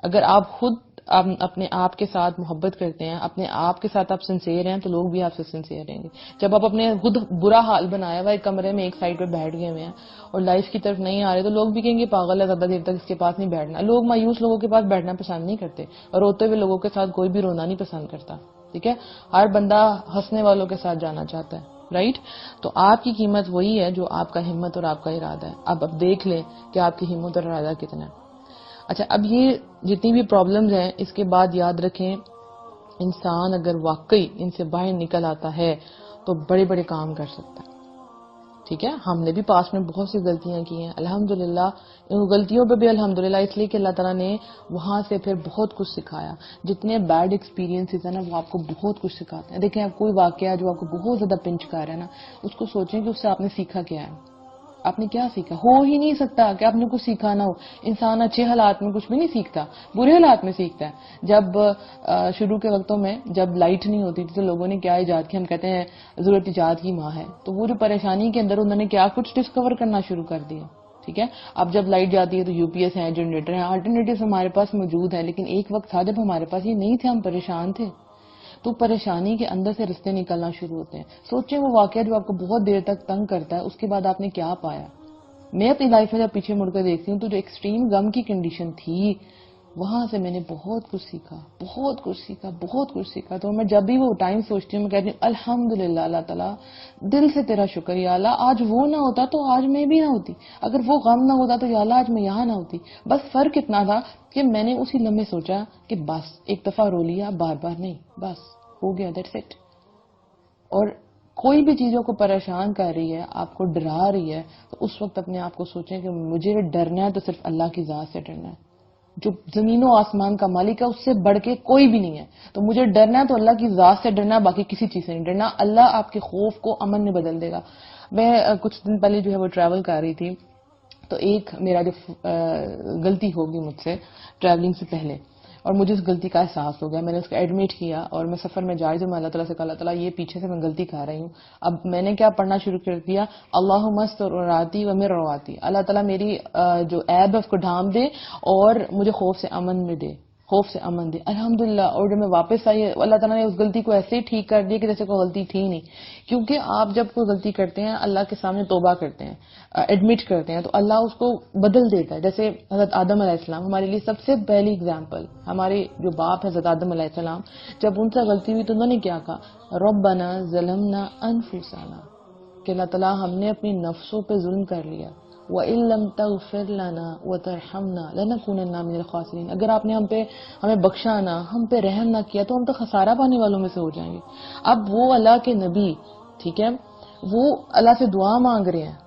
اگر آپ خود اپنے آپ کے ساتھ محبت کرتے ہیں, اپنے آپ کے ساتھ آپ سنسیئر ہیں, تو لوگ بھی آپ سے سنسیئر رہیں گے. جب آپ اپنے خود برا حال بنایا ہوا ایک کمرے میں ایک سائڈ پہ بیٹھ گئے ہوئے ہیں اور لائف کی طرف نہیں آ رہے, تو لوگ بھی کہیں گے پاگل ہے, زیادہ دیر تک اس کے پاس نہیں بیٹھنا. لوگ مایوس لوگوں کے پاس بیٹھنا پسند نہیں کرتے, اور روتے ہوئے لوگوں کے ساتھ کوئی بھی رونا نہیں پسند کرتا. ٹھیک ہے, ہر بندہ ہنسنے والوں کے ساتھ جانا چاہتا ہے. رائٹ. تو آپ کی قیمت وہی ہے جو آپ کا ہمت اور آپ کا ارادہ ہے. اب دیکھ لیں کہ آپ کی ہمت اور ارادہ کتنا ہے. اچھا, اب یہ جتنی بھی پرابلمز ہیں اس کے بعد یاد رکھیں, انسان اگر واقعی ان سے باہر نکل آتا ہے تو بڑے بڑے کام کر سکتا ہے. ٹھیک ہے, ہم نے بھی پاس میں بہت سی غلطیاں کی ہیں, الحمدللہ ان غلطیوں پہ بھی الحمدللہ اس لیے کہ اللہ تعالیٰ نے وہاں سے پھر بہت کچھ سکھایا. جتنے بیڈ ایکسپیرینسز ہیں نا وہ آپ کو بہت کچھ سکھاتے ہیں. دیکھیں, آپ کوئی واقعہ جو آپ کو بہت زیادہ پنچ کر رہا ہے نا, اس کو سوچیں کہ اس سے آپ نے سیکھا کیا ہے. آپ نے کیا سیکھا؟ ہو ہی نہیں سکتا کہ آپ نے کچھ سیکھا نہ ہو. انسان اچھے حالات میں کچھ بھی نہیں سیکھتا, برے حالات میں سیکھتا ہے. جب شروع کے وقتوں میں جب لائٹ نہیں ہوتی تھی تو لوگوں نے کیا ایجاد کیا, ہم کہتے ہیں ضرورت ایجاد کی ماں ہے. تو وہ جو پریشانی کے اندر انہوں نے کیا کچھ ڈسکور کرنا شروع کر دیا. ٹھیک ہے, اب جب لائٹ جاتی ہے تو یو پی ایس ہے, جنریٹر ہے, آلٹرنیٹیوز ہمارے پاس موجود ہیں. لیکن ایک وقت تھا جب ہمارے پاس یہ نہیں تھے, ہم پریشان تھے. تو پریشانی کے اندر سے رستے نکلنا شروع ہوتے ہیں. سوچیں وہ واقعہ جو آپ کو بہت دیر تک تنگ کرتا ہے, اس کے بعد آپ نے کیا پایا. میں اپنی لائف میں جب پیچھے مڑ کر دیکھتی ہوں تو جو ایکسٹریم غم کی کنڈیشن تھی, وہاں سے میں نے بہت کچھ سیکھا, بہت کچھ سیکھا, بہت کچھ سیکھا. تو میں جب بھی وہ ٹائم سوچتی ہوں میں کہتی ہوں الحمدللہ اللہ تعالیٰ دل سے تیرا شکر, یا اللہ آج وہ نہ ہوتا تو آج میں بھی نہ ہوتی, اگر وہ غم نہ ہوتا تو یا اللہ آج میں یہاں نہ ہوتی. بس فرق اتنا تھا کہ میں نے اسی لمحے سوچا کہ بس ایک دفعہ رو لیا, بار بار نہیں, بس ہو گیا, دیٹس اٹ. اور کوئی بھی چیزوں کو پریشان کر رہی ہے, آپ کو ڈرا رہی ہے, تو اس وقت اپنے آپ کو سوچیں کہ مجھے ڈرنا ہے تو صرف اللہ کی ذات سے ڈرنا ہے, جو زمین و آسمان کا مالک ہے, اس سے بڑھ کے کوئی بھی نہیں ہے. تو مجھے ڈرنا ہے تو اللہ کی ذات سے ڈرنا, باقی کسی چیز سے نہیں ڈرنا. اللہ آپ کے خوف کو امن میں بدل دے گا. میں کچھ دن پہلے جو ہے وہ ٹریول کر رہی تھی, تو ایک میرا جو غلطی ہوگی مجھ سے ٹریولنگ سے پہلے, اور مجھے اس غلطی کا احساس ہو گیا. میں نے اس کو ایڈمٹ کیا اور میں سفر میں جا رہی تھی. میں اللہ تعالیٰ سے کہا, اللہ تعالیٰ یہ پیچھے سے میں غلطی کر رہی ہوں. اب میں نے کیا پڑھنا شروع کر دیا, اللہم استر عوراتی وامن رواتی, اللہ تعالیٰ میری جو عیب ہے اس کو ڈھانپ دے اور مجھے خوف سے امن میں دے, خوف سے امن دے. الحمدللہ. اور جب میں واپس آئی, اللہ تعالیٰ نے اس غلطی کو ایسے ہی ٹھیک کر دیا کہ جیسے کوئی غلطی تھی نہیں. کیونکہ آپ جب کوئی غلطی کرتے ہیں, اللہ کے سامنے توبہ کرتے ہیں, ایڈمٹ کرتے ہیں, تو اللہ اس کو بدل دیتا ہے. جیسے حضرت آدم علیہ السلام ہمارے لیے سب سے پہلی اگزامپل, ہمارے جو باپ ہے حضرت آدم علیہ السلام, جب ان سے غلطی ہوئی تو انہوں نے کیا کہا, ربنا ظلمنا انفسنا, کہ اللہ تعالیٰ ہم نے اپنی نفسوں پہ ظلم کر لیا, وَإِن لَّمْ تَغْفِرْ لَنَا وَتَرْحَمْنَا لَنَكُونَنَّ مِنَ الْخَاسِرِينَ, اگر آپ نے ہمیں بخشا نہ, ہم پہ رحم نہ کیا تو ہم تو خسارہ پانے والوں میں سے ہو جائیں گے. اب وہ اللہ کے نبی, ٹھیک ہے, وہ اللہ سے دعا مانگ رہے ہیں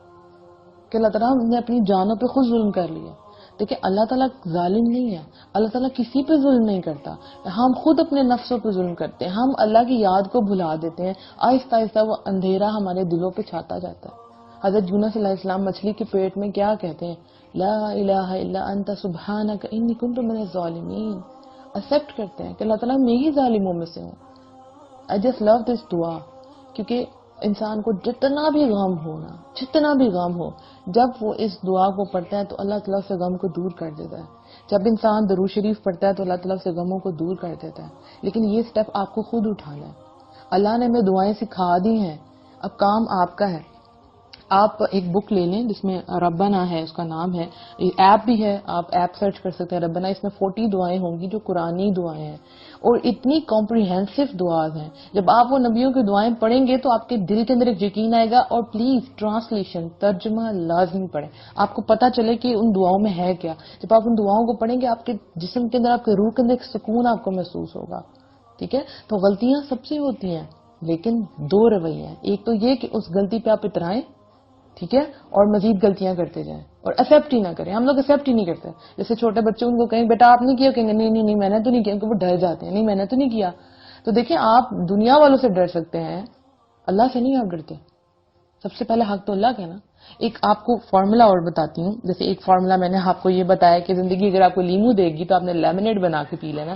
کہ اللہ تعالیٰ ہم نے اپنی جانوں پہ خود ظلم کر لیا. دیکھیں اللہ تعالیٰ ظالم نہیں ہے, اللہ تعالیٰ کسی پہ ظلم نہیں کرتا. ہم خود اپنے نفسوں پہ ظلم کرتے ہیں, ہم اللہ کی یاد کو بھلا دیتے ہیں. آہستہ آہستہ وہ اندھیرا ہمارے دلوں پہ چھاتا جاتا ہے. حضرت یونس علیہ السلام مچھلی کے پیٹ میں کیا کہتے ہیں, لا الہ الا انت سبحانک انی کنت من الظالمین. ایکسپٹ کرتے ہیں کہ اللہ تعالیٰ میں ہی ظالموں میں سے ہوں. I just love this دعا, کیونکہ انسان کو جتنا بھی غم ہونا, جتنا بھی غم ہو, جب وہ اس دعا کو پڑھتا ہے تو اللہ تعالیٰ سے غم کو دور کر دیتا ہے. جب انسان درود شریف پڑھتا ہے تو اللہ تعالیٰ سے غموں کو دور کر دیتا ہے. لیکن یہ سٹیپ آپ کو خود اٹھانا ہے. اللہ نے ہمیں دعائیں سکھا دی ہیں, اب کام آپ کا ہے. آپ ایک بک لے لیں جس میں ربنا ہے, اس کا نام ہے, ایپ بھی ہے, آپ ایپ سرچ کر سکتے ہیں ربنا. اس میں 40 دعائیں ہوں گی جو قرآنی دعائیں ہیں, اور اتنی کمپریہنسو دعاز ہیں. جب آپ وہ نبیوں کی دعائیں پڑھیں گے تو آپ کے دل کے اندر ایک یقین آئے گا. اور پلیز ٹرانسلیشن, ترجمہ لازمی پڑھیں, آپ کو پتہ چلے کہ ان دعاؤں میں ہے کیا. جب آپ ان دعاؤں کو پڑھیں گے آپ کے جسم کے اندر, آپ کے روح کے اندر ایک سکون آپ کو محسوس ہوگا. ٹھیک ہے, تو غلطیاں سب سے ہوتی ہیں, لیکن 2 رویے ہیں. ایک تو یہ کہ اس غلطی پہ آپ اترائیں, ٹھیک ہے, اور مزید غلطیاں کرتے جائیں, اور ایکسپٹ ہی نہ کریں. ہم لوگ ایکسپٹ ہی نہیں کرتے. جیسے چھوٹے بچے, ان کو کہیں بیٹا آپ نہیں کیا, کہیں گے نہیں نہیں نہیں میں نے تو نہیں کیا, کیونکہ وہ ڈر جاتے ہیں, نہیں میں نے تو نہیں کیا. تو دیکھیں آپ دنیا والوں سے ڈر سکتے ہیں, اللہ سے نہیں آپ ڈرتے. سب سے پہلے حق تو اللہ کا ہے نا. ایک آپ کو فارمولا اور بتاتی ہوں. جیسے ایک فارمولا میں نے آپ کو یہ بتایا کہ زندگی اگر آپ کو لیمو دے گی تو آپ نے لیمنیڈ بنا کے پی لینا.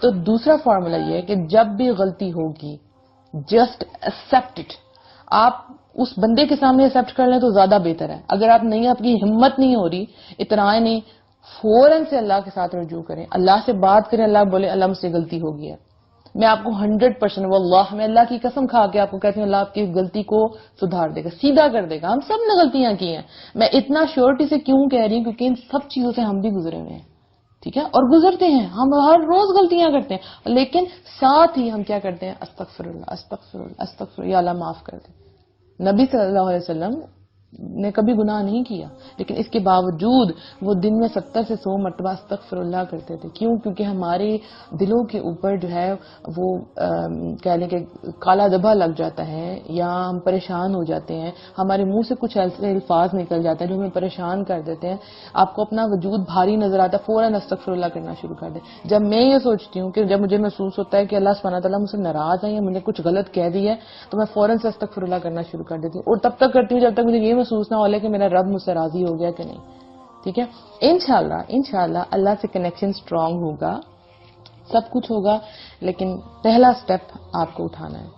تو دوسرا فارمولا یہ ہے کہ جب بھی غلطی ہوگی جسٹ ایکسپٹ اٹ. آپ اس بندے کے سامنے ایکسپٹ کر لیں تو زیادہ بہتر ہے. اگر آپ نہیں, آپ کی ہمت نہیں ہو رہی, اترائیں نہیں, فوراً سے اللہ کے ساتھ رجوع کریں, اللہ سے بات کریں. اللہ بولے اللہ مجھ سے غلطی ہو گئی ہے. میں آپ کو 100% واللہ میں اللہ کی قسم کھا کے آپ کو کہتی ہوں, اللہ آپ کی غلطی کو سدھار دے گا, سیدھا کر دے گا. ہم سب نے غلطیاں کی ہیں. میں اتنا شیورٹی سے کیوں کہہ رہی ہوں, کیونکہ ان سب چیزوں سے ہم بھی گزرے ہوئے ہیں. ٹھیک ہے, اور گزرتے ہیں, ہم ہر روز غلطیاں کرتے ہیں, لیکن ساتھ ہی ہم کیا کرتے ہیں, استغفر اللہ استغفر اللہ استغفر, یا اللہ معاف کر دے. نبی صلی اللہ علیہ وسلم نے کبھی گناہ نہیں کیا، لیکن اس کے باوجود وہ دن میں 70 سے 100 مرتبہ استغفر اللہ کرتے تھے. کیوں؟ کیونکہ ہمارے دلوں کے اوپر جو ہے وہ کہہ لیں کہ کالا دبا لگ جاتا ہے، یا ہم پریشان ہو جاتے ہیں، ہمارے منہ سے کچھ ایسے الفاظ نکل جاتے ہیں جو ہمیں پریشان کر دیتے ہیں. آپ کو اپنا وجود بھاری نظر آتا ہے، فوراً استغفر اللہ کرنا شروع کر دیں. جب میں یہ سوچتی ہوں کہ جب مجھے محسوس ہوتا ہے کہ اللہ سبحانہ تعالیٰ مجھ سے ناراض ہے یا مجھے کچھ غلط کہہ دیا ہے، تو میں فوراً سے استغفر اللہ کرنا شروع کر دیتی ہوں، اور تب تک کرتی ہوں جب تک مجھے یہ محسوس نہ ہو لے کہ میرا رب مجھ سے راضی ہو گیا کہ نہیں. ٹھیک ہے، انشاءاللہ اللہ سے کنیکشن اسٹرانگ ہوگا، سب کچھ ہوگا. لیکن پہلا سٹیپ آپ کو اٹھانا ہے،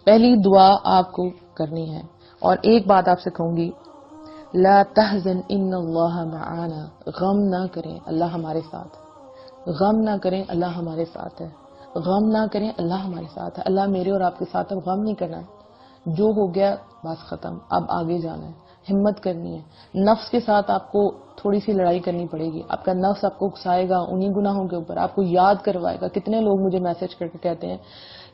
پہلی دعا آپ کو کرنی ہے. اور ایک بات آپ سے کہوں گی، لا تحزن ان اللہ معانا. غم نہ کریں، اللہ ہمارے ساتھ ہے. غم نہ کریں، اللہ ہمارے ساتھ ہے. غم نہ کریں، اللہ ہمارے ساتھ ہے. اللہ میرے اور آپ کے ساتھ. اب غم نہیں کرنا ہے، جو ہو گیا بس ختم، اب آگے جانا ہے، ہمت کرنی ہے. نفس کے ساتھ آپ کو تھوڑی سی لڑائی کرنی پڑے گی. آپ کا نفس آپ کو اکسائے گا انہی گناہوں کے اوپر، آپ کو یاد کروائے گا. کتنے لوگ مجھے میسج کر کے کہتے ہیں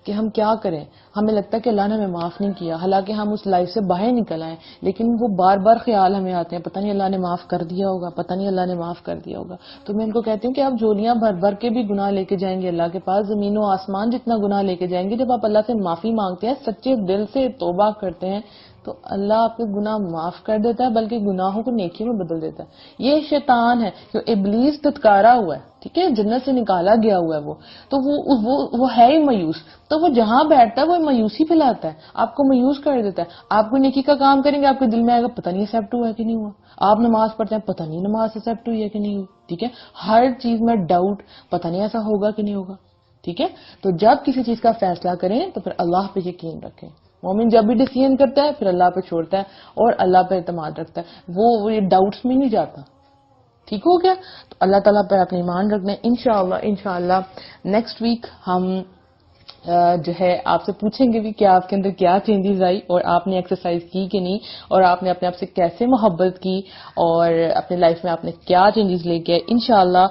کہ ہم کیا کریں، ہمیں لگتا ہے کہ اللہ نے ہمیں معاف نہیں کیا، حالانکہ ہم اس لائف سے باہر نکل آئے، لیکن وہ بار بار خیال ہمیں آتے ہیں، پتہ نہیں اللہ نے معاف کر دیا ہوگا، پتہ نہیں اللہ نے معاف کر دیا ہوگا. تو میں ان کو کہتی ہوں کہ آپ جھولیاں بھر بھر کے بھی گناہ لے کے جائیں گے اللہ کے پاس، زمین و آسمان جتنا گناہ لے کے جائیں گے. جب آپ اللہ سے معافی مانگتے ہیں، سچے دل سے توبہ کرتے ہیں، تو اللہ آپ کے گناہ معاف کر دیتا ہے، بلکہ گناہوں کو نیکی میں بدل دیتا ہے. یہ شیطان ہے جو ابلیس دھتکارا ہوا ہے، ٹھیک ہے، جنت سے نکالا گیا ہوا ہے وہ، تو وہ ہے ہی مایوس. تو وہ جہاں بیٹھتا ہے وہ مایوسی پھیلاتا ہے، آپ کو مایوس کر دیتا ہے. آپ کو نیکی کا کام کریں گے، آپ کے دل میں آئے گا پتہ نہیں ایکسیپٹ ہوا ہے کہ نہیں ہوا. آپ نماز پڑھتے ہیں، پتہ نہیں نماز ایکسیپٹ ہوئی ہے کہ نہیں ہوئی. ٹھیک ہے، ہر چیز میں ڈاؤٹ، پتہ نہیں ایسا ہوگا کہ نہیں ہوگا. ٹھیک ہے، تو جب کسی چیز کا فیصلہ کریں تو پھر اللہ پہ یقین رکھیں. مومن جب بھی ڈیسیژن کرتا ہے پھر اللہ پہ چھوڑتا ہے اور اللہ پہ اعتماد رکھتا ہے، وہ یہ ڈاؤٹس میں نہیں جاتا. ٹھیک ہو گیا، تو اللہ تعالیٰ پر اپنے ایمان رکھنا ہے. انشاءاللہ نیکسٹ ویک ہم جو ہے آپ سے پوچھیں گے بھی کہ آپ کے اندر کیا چینجز آئی، اور آپ نے ایکسرسائز کی کہ نہیں، اور آپ نے اپنے آپ سے کیسے محبت کی، اور اپنے لائف میں آپ نے کیا چینجز لے کے. انشاءاللہ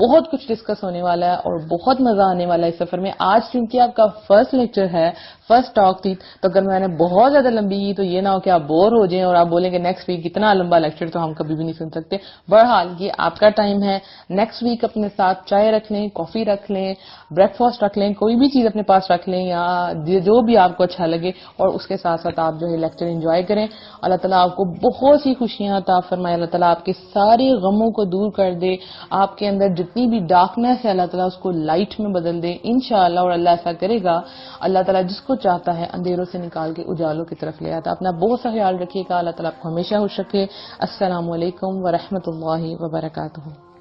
بہت کچھ ڈسکس ہونے والا ہے اور بہت مزہ آنے والا ہے اس سفر میں. آج چونکہ آپ کا فرسٹ لیکچر ہے، فرسٹ ٹاک تھی، تو اگر میں نے بہت زیادہ لمبی کی تو یہ نہ ہو کہ آپ بور ہو جائیں اور آپ بولیں کہ نیکسٹ ویک اتنا لمبا لیکچر تو ہم کبھی بھی نہیں سن سکتے. بہرحال یہ آپ کا ٹائم ہے. نیکسٹ ویک اپنے ساتھ چائے رکھ لیں، کافی رکھ لیں، بریک فاسٹ رکھ لیں، کوئی بھی چیز اپنے پاس رکھ لیں، یا جو بھی آپ کو اچھا لگے، اور اس کے ساتھ ساتھ آپ جو ہے لیکچر انجوائے کریں. اللہ تعالیٰ آپ کو بہت سی خوشیاں عطا فرمائے. اللہ تعالیٰ آپ کے سارے غموں کو دور کر دے. آپ کے اندر جتنی بھی ڈارکنیس ہے اللہ تعالیٰ اس کو لائٹ میں بدل دے انشاءاللہ. اور اللہ ایسا کرے گا، اللہ تعالیٰ جس کو چاہتا ہے اندھیروں سے نکال کے اجالوں کی طرف لے آتا. اپنا بہت سا خیال رکھیے گا. اللہ تعالیٰ آپ کو ہمیشہ خوش رکھے. السلام علیکم ورحمۃ اللہ وبرکاتہ.